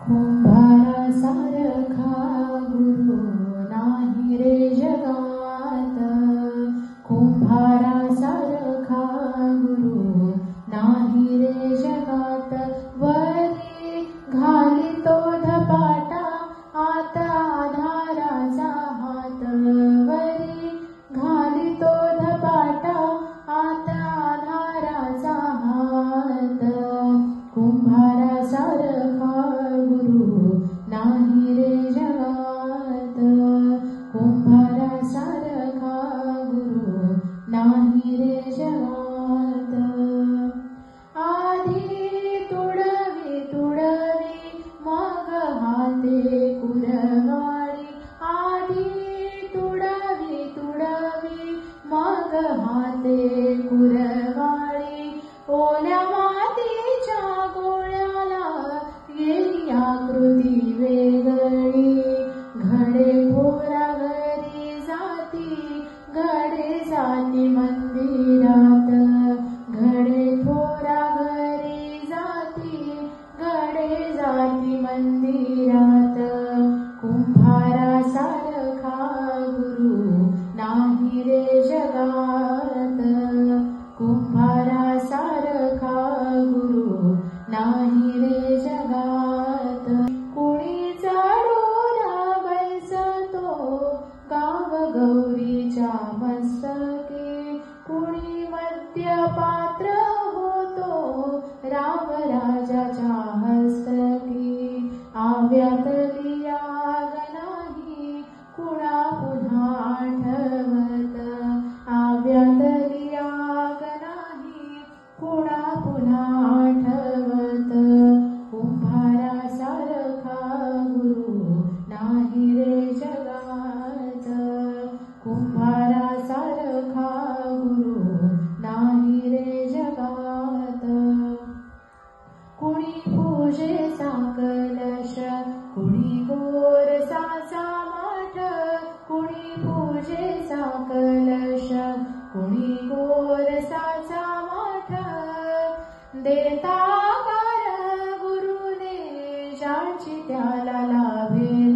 कुंभारासारखा गुरु नाही रे जगात, कुंभारासारखा गुरु नाही रे जगात. वरी घालितो धपाटा आत आधाराचा हात, वरी घालितो धपाटा आत आधाराचा हात. कुंभारासारखा गुरु नाही रे जगात, कुंभारासारखा गुरु नाही रे जगात. आधी तुडवी तुडवी मग हाते कुरवाळी, आधी तुडवी तुडवी मग हाते कुरवाळी. ओल्या मातीच्या गोळ्याला गेली आकृती वेगळी, घडे थोरा घरी जाती, घडे जाती मंदिरात, घडे थोरा घरी जाती, घडे जाती मंदिरात. कुंभारासारखा गुरु नाही रे जगात, कुंभारासारखा गुरु नाही रे जगात. कुणी चढून बसतो गाव गौरीच्या मस्तकी, कुणी मद्यपात्र होतो राम राजाच्या हस्तकी. आव्यातली आग नाही कुणा पुन्हा आठवत, आव्यातली आग नाही कुणा पुन्हा आठवत. कुंभारासारखा गुरु नाही रे जगात, कुंभारासारखा गुरु नाही रे जगात. कुणी पूजेचा कलश, कुणी गोरसाचा माठ, कुणी पूजेचा कलश, कुणी गोरसाचा माठ. देता कार गुरुने ज्याची त्याला लाभेल